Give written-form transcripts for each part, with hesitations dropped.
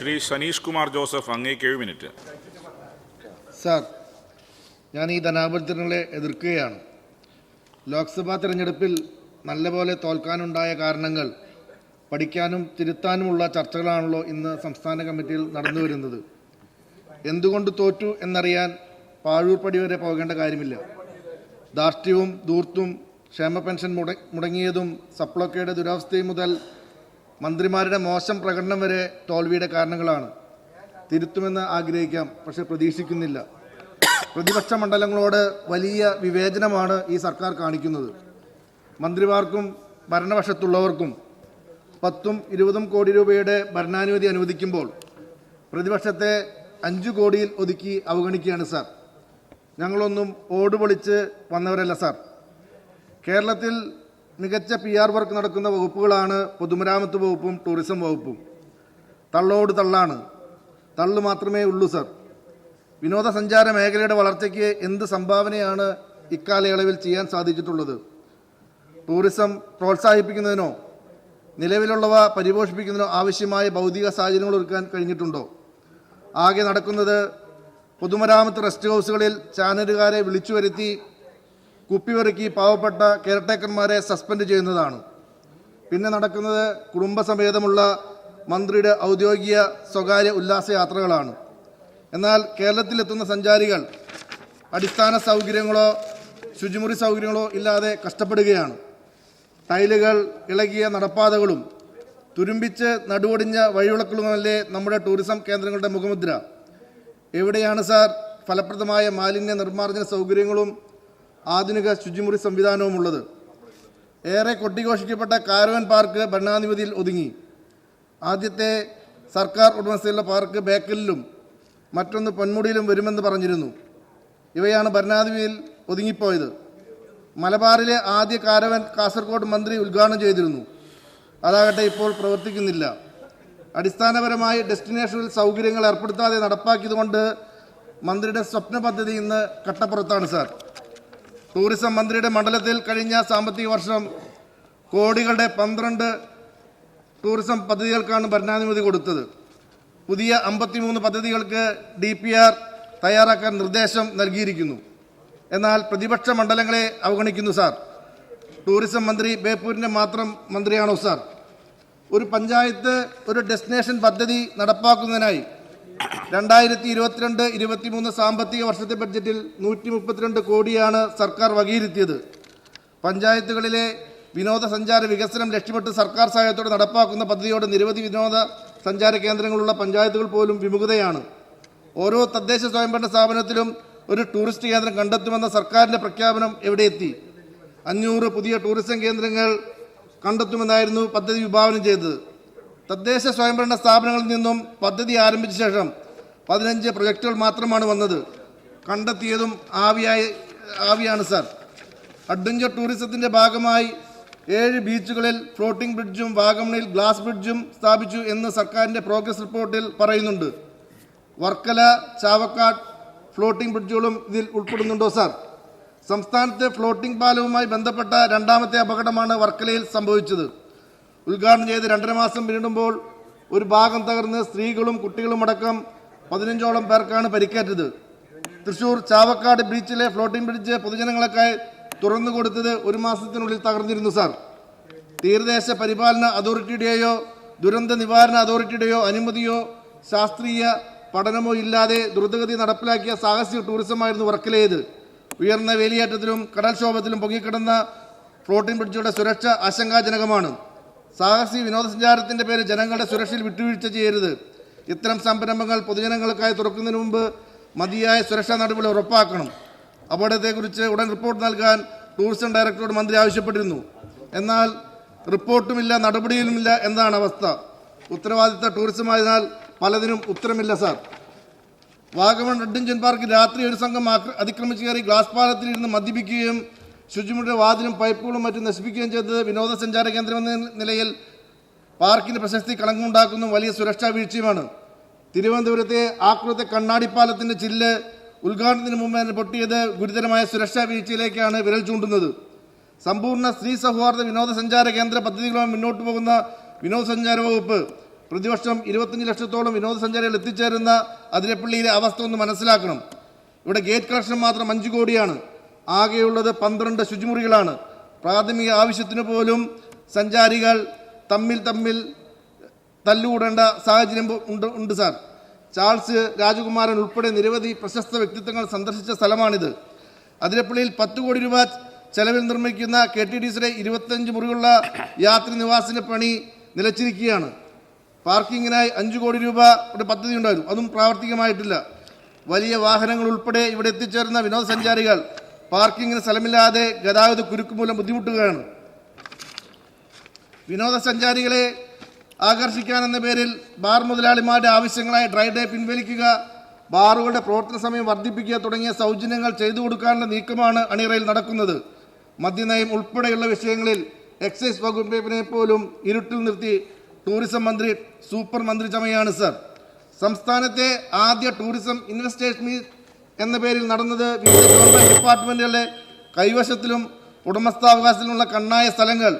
Shri Saneesh Kumar Joseph, അങ്ങേക്ക് 7 minute. Sir, ഞാൻ ഈ ധനാഭ്യർത്ഥനകളെ എതിർക്കുകയാണ്. ലോക്സഭാ തെരഞ്ഞെടുപ്പിൽ നല്ലപോലെ തോൽക്കാനുണ്ടായ കാരണങ്ങൾ പഠിക്കാനും തിരുത്താനുമുള്ള ചർച്ചകളാണല്ലോ ഇന്ന് സംസ്ഥാന കമ്മിറ്റിയിൽ നടന്നു വരുന്നത്. എന്തുകൊണ്ട് തോറ്റു എന്നറിയാൻ പാഴൂർ പടി വരെ പോകേണ്ട കാര്യമില്ല. ധാർഷ്ട്യവും ധൂർത്തും ക്ഷേമ പെൻഷൻ മുടങ്ങിയതും സപ്ലൈകോയുടെ ദുരവസ്ഥയും മുതൽ മന്ത്രിമാരുടെ മോശം പ്രകടനം വരെ തോൽവിയുടെ കാരണങ്ങളാണ്. തിരുത്തുമെന്ന് ആഗ്രഹിക്കാം, പക്ഷെ പ്രതീക്ഷിക്കുന്നില്ല. പ്രതിപക്ഷ മണ്ഡലങ്ങളോട് വലിയ വിവേചനമാണ് ഈ സർക്കാർ കാണിക്കുന്നത്. മന്ത്രിമാർക്കും ഭരണപക്ഷത്തുള്ളവർക്കും 10-20 കോടി രൂപയുടെ ഭരണാനുമതി അനുവദിക്കുമ്പോൾ പ്രതിപക്ഷത്തെ 5 കോടിയിൽ ഒതുക്കി അവഗണിക്കുകയാണ് സാർ. ഞങ്ങളൊന്നും ഓടുപൊളിച്ച് വന്നവരല്ല സാർ. കേരളത്തിൽ മികച്ച PR വർക്ക് നടക്കുന്ന വകുപ്പുകളാണ് പൊതുമരാമത്ത് വകുപ്പും ടൂറിസം വകുപ്പും. തള്ളോട് തള്ളാണ്, തള്ളു മാത്രമേ ഉള്ളൂ സാർ. വിനോദസഞ്ചാര മേഖലയുടെ വളർച്ചയ്ക്ക് എന്ത് സംഭാവനയാണ് ഇക്കാലയളവിൽ ചെയ്യാൻ സാധിച്ചിട്ടുള്ളത്? ടൂറിസം പ്രോത്സാഹിപ്പിക്കുന്നതിനോ നിലവിലുള്ളവ പരിപോഷിപ്പിക്കുന്നതിനോ ആവശ്യമായ ഭൗതിക സാഹചര്യങ്ങൾ ഒരുക്കാൻ കഴിഞ്ഞിട്ടുണ്ടോ? ആകെ നടക്കുന്നത് പൊതുമരാമത്ത് റെസ്റ്റ് ഹൗസുകളിൽ ചാനലുകാരെ വിളിച്ചു വരുത്തി കുപ്പിവെറുക്കി പാവപ്പെട്ട കെയർടേക്കർമാരെ സസ്പെൻഡ് ചെയ്യുന്നതാണ്. പിന്നെ നടക്കുന്നത് കുടുംബസമേതമുള്ള മന്ത്രിയുടെ ഔദ്യോഗിക സ്വകാര്യ ഉല്ലാസയാത്രകളാണ്. എന്നാൽ കേരളത്തിലെത്തുന്ന സഞ്ചാരികൾ അടിസ്ഥാന സൗകര്യങ്ങളോ ശുചിമുറി സൗകര്യങ്ങളോ ഇല്ലാതെ കഷ്ടപ്പെടുകയാണ്. ടൈലുകൾ ഇളകിയ നടപ്പാതകളും തുരുമ്പിച്ച് നടുവൊടിഞ്ഞ വഴിവിളക്കുകളുമല്ലേ നമ്മുടെ ടൂറിസം കേന്ദ്രങ്ങളുടെ മുഖമുദ്ര. എവിടെയാണ് സാർ ഫലപ്രദമായ മാലിന്യ നിർമ്മാർജ്ജന സൗകര്യങ്ങളും ആധുനിക ശുചിമുറി സംവിധാനവും ഉള്ളത്? ഏറെ കൊട്ടിഘോഷിക്കപ്പെട്ട കാരവൻ പാർക്ക് ഭരണാനുമതിയിൽ ഒതുങ്ങി. ആദ്യത്തെ സർക്കാർ ഉടമസ്ഥയിലുള്ള പാർക്ക് ബേക്കലിലും മറ്റൊന്ന് പൊന്മുടിയിലും വരുമെന്ന് പറഞ്ഞിരുന്നു. ഇവയാണ് ഭരണാനുമതിയിൽ ഒതുങ്ങിപ്പോയത്. മലബാറിലെ ആദ്യ കാരവൻ കാസർഗോഡ് മന്ത്രി ഉദ്ഘാടനം ചെയ്തിരുന്നു. അതാകട്ടെ ഇപ്പോൾ പ്രവർത്തിക്കുന്നില്ല. അടിസ്ഥാനപരമായി ഡെസ്റ്റിനേഷനിൽ സൗകര്യങ്ങൾ ഏർപ്പെടുത്താതെ നടപ്പാക്കിയതുകൊണ്ട് മന്ത്രിയുടെ സ്വപ്ന പദ്ധതി ഇന്ന് കട്ടപ്പുറത്താണ് സാർ. ടൂറിസം മന്ത്രിയുടെ മണ്ഡലത്തിൽ കഴിഞ്ഞ സാമ്പത്തിക വർഷം കോടികളുടെ 12 ടൂറിസം പദ്ധതികൾക്കാണ് ഭരണാനുമതി കൊടുത്തത്. പുതിയ 53 പദ്ധതികൾക്ക് DPR തയ്യാറാക്കാൻ നിർദ്ദേശം നൽകിയിരിക്കുന്നു. എന്നാൽ പ്രതിപക്ഷ മണ്ഡലങ്ങളെ അവഗണിക്കുന്നു സാർ. ടൂറിസം മന്ത്രി ബേപ്പൂരിൻ്റെ മാത്രം മന്ത്രിയാണോ സാർ? ഒരു പഞ്ചായത്ത് ഒരു ഡെസ്റ്റിനേഷൻ പദ്ധതി നടപ്പാക്കുന്നതിനായി 2022-23 സാമ്പത്തിക വർഷത്തെ ബഡ്ജറ്റിൽ 132 കോടിയാണ് സർക്കാർ വകയിരുത്തിയത്. പഞ്ചായത്തുകളിലെ വിനോദസഞ്ചാര വികസനം ലക്ഷ്യമിട്ട് സർക്കാർ സഹായത്തോടെ നടപ്പാക്കുന്ന പദ്ധതിയോട് നിരവധി വിനോദസഞ്ചാര കേന്ദ്രങ്ങളുള്ള പഞ്ചായത്തുകൾ പോലും വിമുഖതയാണ്. ഓരോ തദ്ദേശ സ്വയംഭരണ സ്ഥാപനത്തിലും ഒരു ടൂറിസ്റ്റ് കേന്ദ്രം കണ്ടെത്തുമെന്ന സർക്കാരിൻ്റെ പ്രഖ്യാപനം എവിടെ എത്തി? 500 പുതിയ ടൂറിസം കേന്ദ്രങ്ങൾ കണ്ടെത്തുമെന്നായിരുന്നു പദ്ധതി വിഭാവനം ചെയ്തത്. തദ്ദേശ സ്വയംഭരണ സ്ഥാപനങ്ങളിൽ നിന്നും പദ്ധതി ആരംഭിച്ച ശേഷം 15 പ്രൊജക്റ്റുകൾ മാത്രമാണ് വന്നത്. കണ്ടെത്തിയതും ആവിയാണ് സാർ. അഡ്വഞ്ചർ ടൂറിസത്തിൻ്റെ ഭാഗമായി 7 ബീച്ചുകളിൽ ഫ്ലോട്ടിംഗ് ബ്രിഡ്ജും വാഗമണിൽ ഗ്ലാസ് ബ്രിഡ്ജും സ്ഥാപിച്ചു എന്ന് സർക്കാരിൻ്റെ പ്രോഗ്രസ് റിപ്പോർട്ടിൽ പറയുന്നുണ്ട്. വർക്കല, ചാവക്കാട് ഫ്ലോട്ടിംഗ് ബ്രിഡ്ജുകളും ഇതിൽ ഉൾപ്പെടുന്നുണ്ടോ സാർ? സംസ്ഥാനത്തെ ഫ്ലോട്ടിംഗ് പാലവുമായി ബന്ധപ്പെട്ട 2ാമത്തെ അപകടമാണ് വർക്കലയിൽ സംഭവിച്ചത്. ഉദ്ഘാടനം ചെയ്ത് 2.5 മാസം പിന്നിടുമ്പോൾ ഒരു ഭാഗം തകർന്ന് സ്ത്രീകളും കുട്ടികളും അടക്കം 15ഓളം പേർക്കാണ് പരിക്കേറ്റത്. തൃശൂർ ചാവക്കാട് ബീച്ചിലെ ഫ്ലോട്ടിംഗ് ബ്രിഡ്ജ് പൊതുജനങ്ങൾക്കായി തുറന്നു കൊടുത്തത് 1 മാസത്തിനുള്ളിൽ തകർന്നിരുന്നു സാർ. തീരദേശ പരിപാലന അതോറിറ്റിയുടെയോ ദുരന്ത നിവാരണ അതോറിറ്റിയുടെയോ അനുമതിയോ ശാസ്ത്രീയ പഠനമോ ഇല്ലാതെ ദ്രുതഗതി നടപ്പിലാക്കിയ സാഹസിക ടൂറിസമായിരുന്നു വർക്കലേത്. ഉയർന്ന വേലിയേറ്റത്തിലും കടൽക്ഷോഭത്തിലും പൊങ്ങിക്കിടന്ന ഫ്ലോട്ടിംഗ് ബ്രിഡ്ജുകളുടെ സുരക്ഷ ആശങ്കാജനകമാണ്. സാഹസിക വിനോദസഞ്ചാരത്തിൻ്റെ പേര് ജനങ്ങളുടെ സുരക്ഷയിൽ വിട്ടുവീഴ്ച ചെയ്യരുത്. ഇത്തരം സംരംഭങ്ങൾ പൊതുജനങ്ങൾക്കായി തുറക്കുന്നതിന് മുമ്പ് മതിയായ സുരക്ഷാ നടപടി ഉറപ്പാക്കണം. അപകടത്തെക്കുറിച്ച് ഉടൻ റിപ്പോർട്ട് നൽകാൻ ടൂറിസം ഡയറക്ടറോട് മന്ത്രി ആവശ്യപ്പെട്ടിരുന്നു. എന്നാൽ റിപ്പോർട്ടുമില്ല, നടപടിയുമില്ല എന്നതാണ് അവസ്ഥ. ഉത്തരവാദിത്ത ടൂറിസമായതിനാൽ പലതിനും ഉത്തരമില്ല സാർ. വാഗമൺ അഡ്വഞ്ചർ പാർക്ക് രാത്രി ഒരു സംഘം അതിക്രമിച്ച് കയറി ഗ്ലാസ് പാലത്തിലിരുന്ന് മദ്യപിക്കുകയും ശുചിമുറിയുടെ വാതിലും പൈപ്പുകളും മറ്റും നശിപ്പിക്കുകയും ചെയ്തത് വിനോദസഞ്ചാര കേന്ദ്രമെന്ന നിലയിൽ പാർക്കിന് പ്രശസ്തി കളങ്കമുണ്ടാക്കുന്ന വലിയ സുരക്ഷാ വീഴ്ചയുമാണ്. തിരുവനന്തപുരത്തെ ആക്രത്തെ കണ്ണാടിപ്പാലത്തിൻ്റെ ചില്ല് ഉദ്ഘാടനത്തിന് മുമ്പ് പൊട്ടിയത് ഗുരുതരമായ സുരക്ഷാ വീഴ്ചയിലേക്കാണ് വിരൽ ചൂണ്ടുന്നത്. സമ്പൂർണ്ണ സ്ത്രീ സൗഹാർദ്ദ വിനോദസഞ്ചാര കേന്ദ്ര പദ്ധതികളുമായി മുന്നോട്ട് പോകുന്ന വിനോദസഞ്ചാര വകുപ്പ് പ്രതിവർഷം 25 ലക്ഷത്തോളം വിനോദസഞ്ചാരികൾ എത്തിച്ചേരുന്ന അതിരപ്പള്ളിയിലെ അവസ്ഥ ഒന്ന് മനസ്സിലാക്കണം. ഇവിടെ ഗേറ്റ് കളക്ഷൻ മാത്രം 5 കോടിയാണ്. ആകെയുള്ളത് 12 ശുചിമുറികളാണ്. പ്രാഥമിക ആവശ്യത്തിന് പോലും സഞ്ചാരികൾ തമ്മിൽ തല്ലുകൂടേണ്ട സാഹചര്യം ഉണ്ട് സാർ. ചാൾസ് രാജകുമാരൻ ഉൾപ്പെടെ നിരവധി പ്രശസ്ത വ്യക്തിത്വങ്ങൾ സന്ദർശിച്ച സ്ഥലമാണിത്. അതിരപ്പള്ളിയിൽ 10 കോടി രൂപ ചെലവിൽ നിർമ്മിക്കുന്ന KTDCയുടെ 25 മുറികളുള്ള യാത്രി നിവാസിന്റെ പണി നിലച്ചിരിക്കുകയാണ്. പാർക്കിങ്ങിനായി 5 കോടി രൂപ ഇവിടെ പദ്ധതി ഉണ്ടായിരുന്നു, അതും പ്രാവർത്തികമായിട്ടില്ല. വലിയ വാഹനങ്ങൾ ഉൾപ്പെടെ ഇവിടെ എത്തിച്ചേർന്ന വിനോദസഞ്ചാരികൾ പാർക്കിങ്ങിന് സ്ഥലമില്ലാതെ ഗതാഗത കുരുക്ക് മൂലം ബുദ്ധിമുട്ടുകയാണ്. വിനോദസഞ്ചാരികളെ ആകർഷിക്കാനെന്ന പേരിൽ ബാർ മുതലാളിമാരുടെ ആവശ്യങ്ങളായി ഡ്രൈ ഡേ പിൻവലിക്കുക, ബാറുകളുടെ പ്രവർത്തന സമയം വർദ്ധിപ്പിക്കുക തുടങ്ങിയ സൗജന്യങ്ങൾ ചെയ്തു കൊടുക്കാനുള്ള നീക്കമാണ് അണിയറയിൽ നടക്കുന്നത്. മദ്യനയം ഉൾപ്പെടെയുള്ള വിഷയങ്ങളിൽ എക്സൈസ് വകുപ്പിനെ പോലും ഇരുട്ടിൽ നിർത്തി ടൂറിസം മന്ത്രി സൂപ്പർ മന്ത്രി ചമയാണ് സർ. സംസ്ഥാനത്തെ ആദ്യ ടൂറിസം ഇൻവെസ്റ്റേഴ്സ് മീറ്റ് എന്ന പേരിൽ നടന്നത് വിവിധ ഗവൺമെന്റ് ഡിപ്പാർട്ട്മെന്റുകളുടെ കൈവശത്തിലും ഉടമസ്ഥാവകാശത്തിലുമുള്ള കണ്ണായ സ്ഥലങ്ങൾ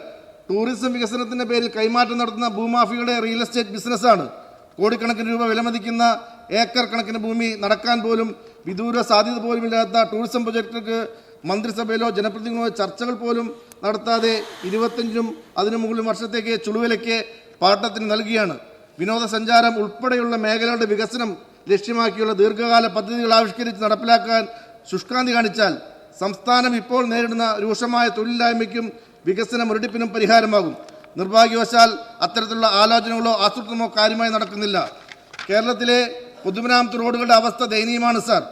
ടൂറിസം വികസനത്തിന്റെ പേരിൽ കൈമാറ്റം നടത്തുന്ന ഭൂമാഫിയുടെ റിയൽ എസ്റ്റേറ്റ് ബിസിനസ്സാണ്. കോടിക്കണക്കിന് രൂപ വിലമതിക്കുന്ന ഏക്കർ കണക്കിന് ഭൂമി നടക്കാൻ പോലും വിദൂര സാധ്യത പോലുമില്ലാത്ത ടൂറിസം പ്രൊജക്ടുകൾക്ക് മന്ത്രിസഭയിലോ ജനപ്രതിനിധികളോ ചർച്ചകൾ പോലും നടത്താതെ 25 അതിനു മുകളിൽ വർഷത്തേക്ക് ചുളുവിലയ്ക്ക് പാട്ടത്തിന് നൽകിയാണ്. വിനോദസഞ്ചാരം ഉൾപ്പെടെയുള്ള മേഖലകളുടെ വികസനം ലക്ഷ്യമാക്കിയുള്ള ദീർഘകാല പദ്ധതികൾ ആവിഷ്കരിച്ച് നടപ്പിലാക്കാൻ ശുഷ്കാന്തി കാണിച്ചാൽ സംസ്ഥാനം ഇപ്പോൾ നേരിടുന്ന രൂക്ഷമായ തൊഴിലില്ലായ്മയ്ക്കും വികസന മുരടിപ്പിനും പരിഹാരമാകും. നിർഭാഗ്യവശാൽ അത്തരത്തിലുള്ള ആലോചനകളോ ആസൂത്രണമോ കാര്യമായി നടക്കുന്നില്ല. കേരളത്തിലെ പൊതുമരാമത്ത് റോഡുകളുടെ അവസ്ഥ ദയനീയമാണ് സാർ.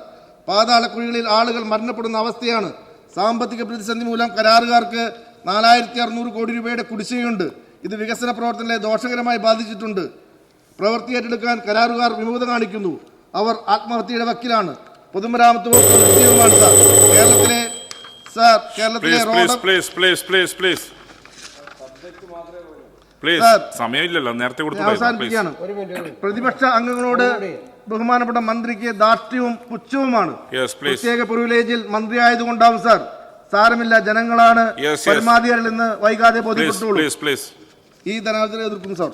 പാതാളക്കുഴികളിൽ ആളുകൾ മരണപ്പെടുന്ന അവസ്ഥയാണ്. സാമ്പത്തിക പ്രതിസന്ധി മൂലം കരാറുകാർക്ക് 4600 കോടി രൂപയുടെ കുടിശ്ശികയുണ്ട്. ഇത് വികസന പ്രവർത്തനങ്ങളെ ദോഷകരമായി ബാധിച്ചിട്ടുണ്ട്. പ്രവൃത്തി ഏറ്റെടുക്കാൻ കരാറുകാർ വിമുഖത കാണിക്കുന്നു. അവർ ആത്മഹത്യയുടെ വക്കിലാണ്. പൊതുമരാമത്ത് വകുപ്പ് നിർജ്ജീവമാണ് സാർ. കേരളത്തിലെ സമയമില്ലല്ലോ, നേരത്തെ അവസാനിപ്പിക്കുകയാണ്. പ്രതിപക്ഷ അംഗങ്ങളോട് ബഹുമാനപ്പെട്ട മന്ത്രിക്ക് ധാർഷ്ട്യവും പുച്ഛവുമാണ്. പ്രത്യേക പ്രിവിലേജിൽ മന്ത്രി ആയതുകൊണ്ടാവും സാർ. സാരമില്ല, ജനങ്ങളാണ് പരമാധികാരികൾ എന്ന് വൈകാതെ ബോധ്യപ്പെട്ടോളൂ. ഈ ധനാർത്ഥികളെ എതിർക്കുന്നു സാർ.